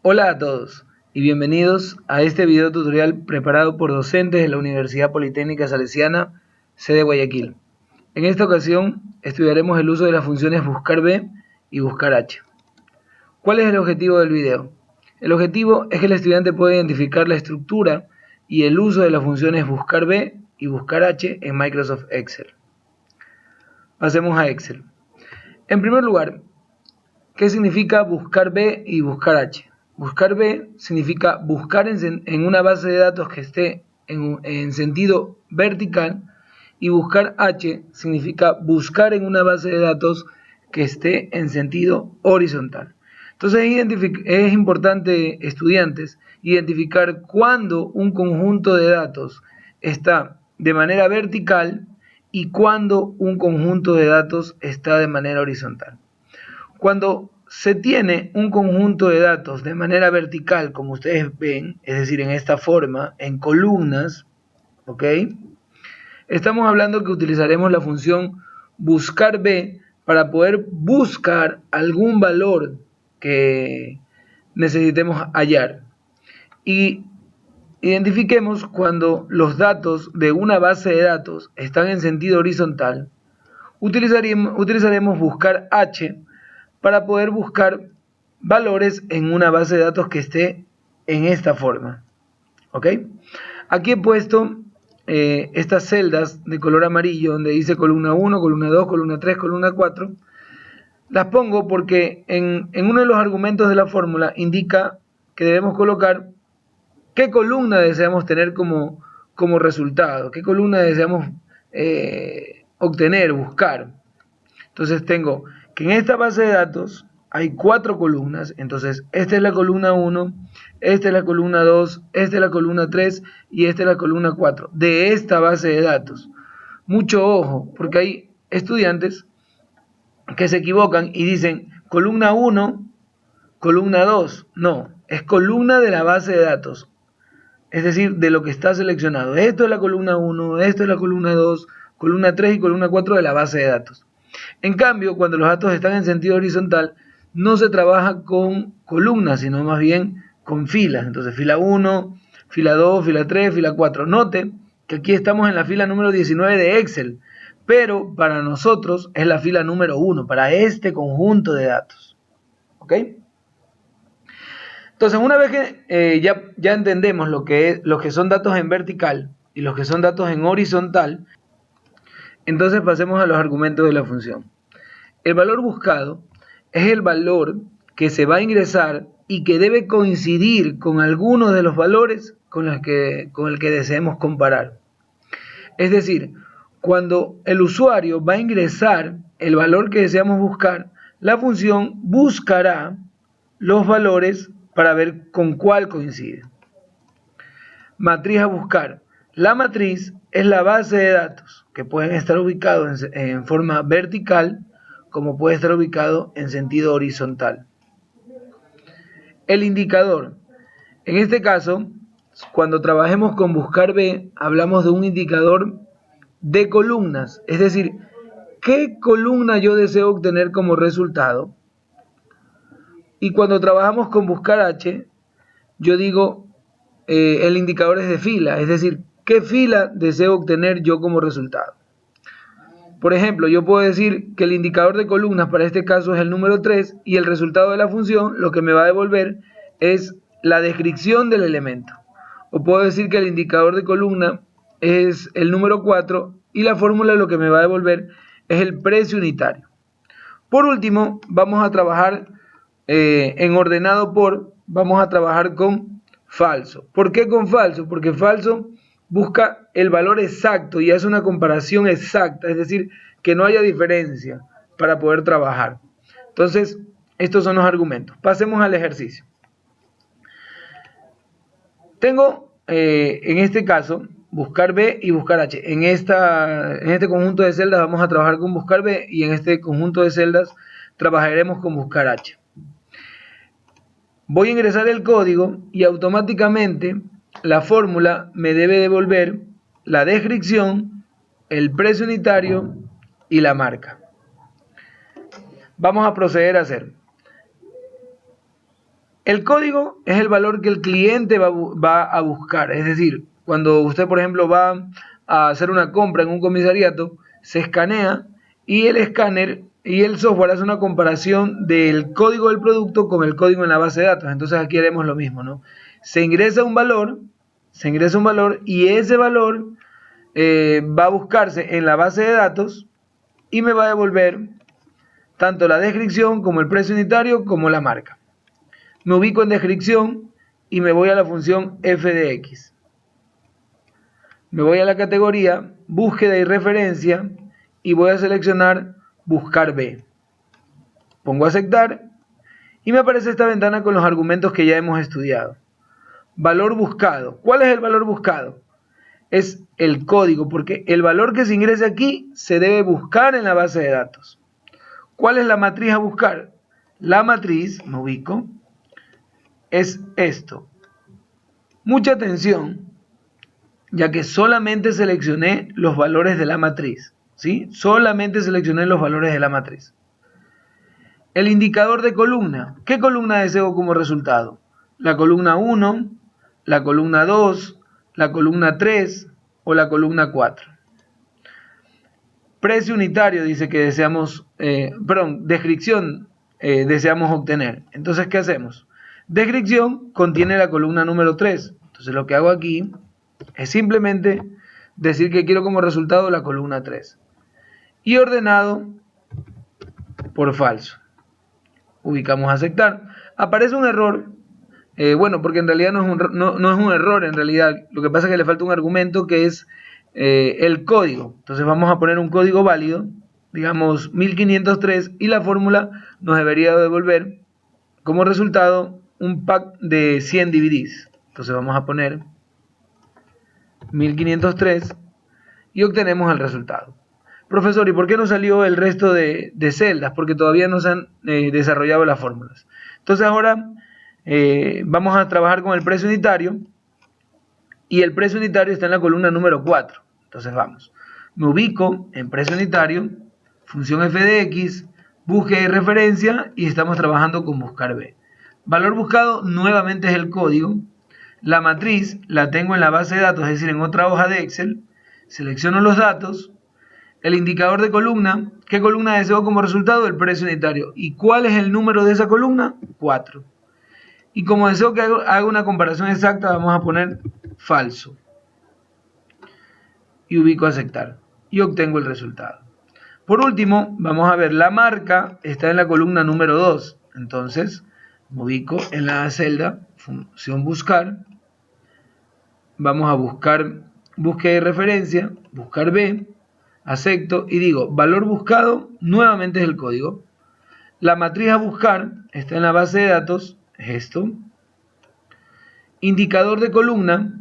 Hola a todos y bienvenidos a este video tutorial preparado por docentes de la Universidad Politécnica Salesiana, sede Guayaquil. En esta ocasión estudiaremos el uso de las funciones buscar B y buscar H. ¿Cuál es el objetivo del video? El objetivo es que el estudiante pueda identificar la estructura y el uso de las funciones buscar B y buscar H en Microsoft Excel. Pasemos a Excel. En primer lugar, ¿qué significa buscar B y buscar H? Buscar B significa buscar en una base de datos que esté en sentido vertical, y buscar H significa buscar en una base de datos que esté en sentido horizontal. Entonces es importante, estudiantes, identificar cuándo un conjunto de datos está de manera vertical y cuándo un conjunto de datos está de manera horizontal. Cuando se tiene un conjunto de datos de manera vertical, como ustedes ven, es decir, en esta forma, en columnas, ¿ok? Estamos hablando que utilizaremos la función buscar B para poder buscar algún valor que necesitemos hallar. Y identifiquemos cuando los datos de una base de datos están en sentido horizontal, utilizaremos buscar H para poder buscar valores en una base de datos que esté en esta forma. ¿Ok? Aquí he puesto estas celdas de color amarillo donde dice columna 1, columna 2, columna 3, columna 4. Las pongo porque en uno de los argumentos de la fórmula indica que debemos colocar qué columna deseamos tener como resultado, qué columna deseamos obtener, buscar. Entonces tengo que en esta base de datos hay 4 columnas, entonces esta es la columna 1, esta es la columna 2, esta es la columna 3 y esta es la columna 4 de esta base de datos. Mucho ojo, porque hay estudiantes que se equivocan y dicen columna 1, columna 2, no, es columna de la base de datos, es decir, de lo que está seleccionado. Esto es la columna 1, esto es la columna 2, columna 3 y columna 4 de la base de datos. En cambio, cuando los datos están en sentido horizontal, no se trabaja con columnas, sino más bien con filas. Entonces, fila 1, fila 2, fila 3, fila 4. Note que aquí estamos en la fila número 19 de Excel, pero para nosotros es la fila número 1, para este conjunto de datos. ¿Ok? Entonces, una vez que ya entendemos lo que son datos en vertical y los que son datos en horizontal, entonces pasemos a los argumentos de la función. El valor buscado es el valor que se va a ingresar y que debe coincidir con algunos de los valores con el que deseemos comparar. Es decir, cuando el usuario va a ingresar el valor que deseamos buscar, la función buscará los valores para ver con cuál coincide. Matriz a buscar. La matriz es la base de datos que pueden estar ubicados en forma vertical, como puede estar ubicado en sentido horizontal. El indicador. En este caso, cuando trabajemos con buscar B, hablamos de un indicador de columnas, es decir, ¿qué columna yo deseo obtener como resultado? Y cuando trabajamos con buscar H, yo digo, el indicador es de fila, es decir, ¿qué fila deseo obtener yo como resultado? Por ejemplo, yo puedo decir que el indicador de columnas para este caso es el número 3 y el resultado de la función lo que me va a devolver es la descripción del elemento. O puedo decir que el indicador de columna es el número 4 y la fórmula lo que me va a devolver es el precio unitario. Por último, vamos a trabajar en ordenado por, vamos a trabajar con falso. ¿Por qué con falso? Porque falso busca el valor exacto y hace una comparación exacta, es decir, que no haya diferencia para poder trabajar. Entonces, estos son los argumentos. Pasemos al ejercicio. Tengo, en este caso, buscar B y buscar H. En este conjunto de celdas vamos a trabajar con buscar B y en este conjunto de celdas trabajaremos con buscar H. Voy a ingresar el código y automáticamente la fórmula me debe devolver la descripción, el precio unitario y la marca. Vamos a proceder a hacer. El código es el valor que el cliente va a buscar. Es decir, cuando usted, por ejemplo, va a hacer una compra en un comisariato, se escanea y el escáner y el software hace una comparación del código del producto con el código en la base de datos. Entonces aquí haremos lo mismo, ¿no? Se ingresa un valor y ese valor va a buscarse en la base de datos y me va a devolver tanto la descripción como el precio unitario como la marca. Me ubico en descripción y me voy a la función f de x. Me voy a la categoría búsqueda y referencia y voy a seleccionar buscar B. Pongo aceptar y me aparece esta ventana con los argumentos que ya hemos estudiado. Valor buscado. ¿Cuál es el valor buscado? Es el código, porque el valor que se ingrese aquí se debe buscar en la base de datos. ¿Cuál es la matriz a buscar? La matriz, me ubico, es esto. Mucha atención, ya que solamente seleccioné los valores de la matriz, ¿sí? Solamente seleccioné los valores de la matriz. El indicador de columna. ¿Qué columna deseo como resultado? La columna 1, la columna 2, la columna 3 o la columna 4. Precio unitario dice que deseamos, descripción deseamos obtener. Entonces, ¿qué hacemos? Descripción contiene la columna número 3. Entonces, lo que hago aquí es simplemente decir que quiero como resultado la columna 3. Y ordenado por falso. Ubicamos aceptar. Aparece un error. Porque en realidad no es un error, en realidad. Lo que pasa es que le falta un argumento que es el código. Entonces vamos a poner un código válido, digamos 1503, y la fórmula nos debería devolver como resultado un pack de 100 DVDs. Entonces vamos a poner 1503 y obtenemos el resultado. Profesor, ¿y por qué no salió el resto de celdas? Porque todavía no se han desarrollado las fórmulas. Entonces ahora vamos a trabajar con el precio unitario y el precio unitario está en la columna número 4. Entonces vamos, me ubico en precio unitario, función f de x, búsqueda y referencia y estamos trabajando con buscar B. Valor buscado nuevamente es el código. La matriz la tengo en la base de datos, es decir, en otra hoja de Excel. Selecciono los datos. El indicador de columna, ¿qué columna deseo como resultado? El precio unitario. ¿Y cuál es el número de esa columna? 4. Y como deseo que haga una comparación exacta, vamos a poner falso. Y ubico aceptar. Y obtengo el resultado. Por último, vamos a ver, la marca está en la columna número 2. Entonces, me ubico en la celda, función buscar. Vamos a buscar búsqueda de referencia, buscar B. Acepto y digo, valor buscado, nuevamente es el código. La matriz a buscar está en la base de datos, es esto. Indicador de columna,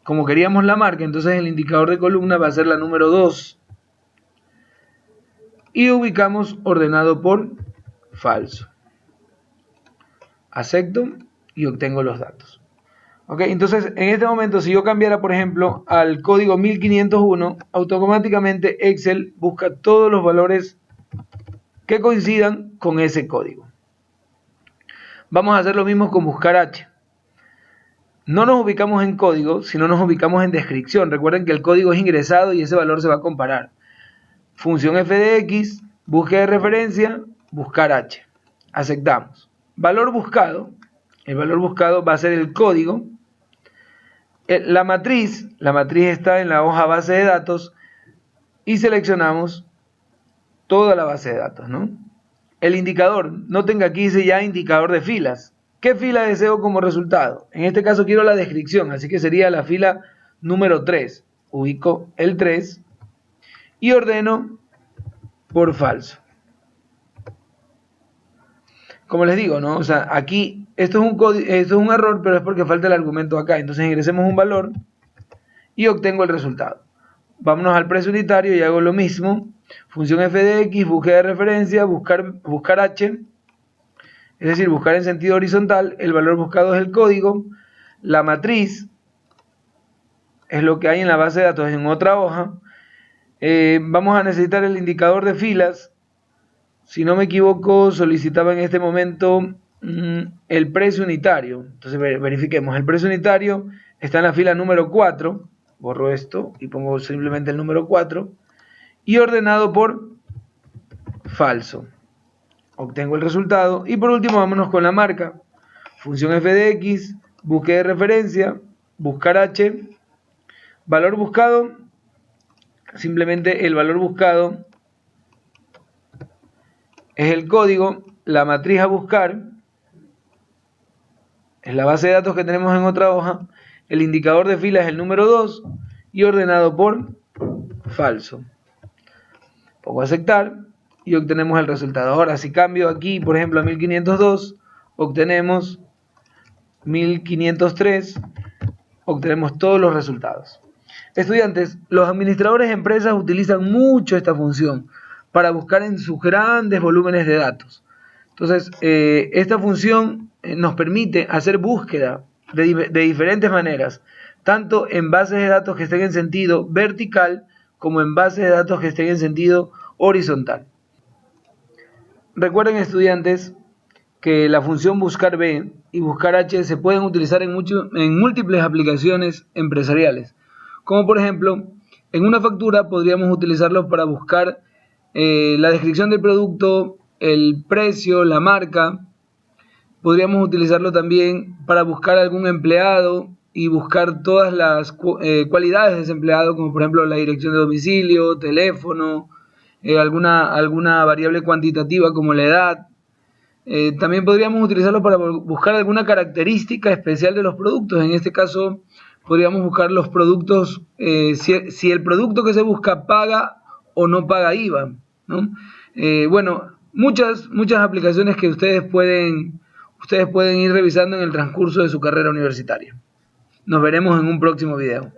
como queríamos la marca, entonces el indicador de columna va a ser la número 2. Y ubicamos ordenado por falso. Acepto y obtengo los datos. Ok, entonces en este momento si yo cambiara por ejemplo al código 1501, automáticamente Excel busca todos los valores que coincidan con ese código. Vamos a hacer lo mismo con buscar H. No nos ubicamos en código, sino nos ubicamos en descripción. Recuerden que el código es ingresado y ese valor se va a comparar. Función f de x, búsqueda de referencia, buscar H. Aceptamos. Valor buscado. El valor buscado va a ser el código. La matriz está en la hoja base de datos y seleccionamos toda la base de datos, ¿no? El indicador, noten que aquí dice ya indicador de filas. ¿Qué fila deseo como resultado? En este caso quiero la descripción, así que sería la fila número 3. Ubico el 3 y ordeno por falso. Como les digo, ¿no? O sea, aquí esto es un error, pero es porque falta el argumento acá. Entonces ingresemos un valor y obtengo el resultado. Vámonos al precio unitario y hago lo mismo. Función f de x, búsqueda de referencia, buscar h, es decir, buscar en sentido horizontal. El valor buscado es el código. La matriz es lo que hay en la base de datos en otra hoja. Vamos a necesitar el indicador de filas. Si no me equivoco, solicitaba en este momento el precio unitario. Entonces verifiquemos, el precio unitario está en la fila número 4, borro esto y pongo simplemente el número 4, y ordenado por falso. Obtengo el resultado, y por último vámonos con la marca. Función f de x, búsqueda de referencia, buscar h, valor buscado, simplemente el valor buscado es el código, la matriz a buscar es la base de datos que tenemos en otra hoja, el indicador de fila es el número 2 y ordenado por falso. Pongo aceptar y obtenemos el resultado. Ahora si cambio aquí, por ejemplo, a 1502, obtenemos 1503, obtenemos todos los resultados. Estudiantes, los administradores de empresas utilizan mucho esta función para buscar en sus grandes volúmenes de datos. Entonces, esta función nos permite hacer búsqueda de diferentes maneras, tanto en bases de datos que estén en sentido vertical como en bases de datos que estén en sentido horizontal. Recuerden, estudiantes, que la función buscar B y buscar H se pueden utilizar en múltiples aplicaciones empresariales, como por ejemplo, en una factura podríamos utilizarlo para buscar la descripción del producto, el precio, la marca. Podríamos utilizarlo también para buscar algún empleado y buscar todas las cualidades de ese empleado, como por ejemplo la dirección de domicilio, teléfono, alguna variable cuantitativa como la edad. También podríamos utilizarlo para buscar alguna característica especial de los productos. En este caso podríamos buscar los productos, si el producto que se busca paga o no paga IVA, ¿no? Bueno, muchas aplicaciones que ustedes pueden ir revisando en el transcurso de su carrera universitaria. Nos veremos en un próximo video.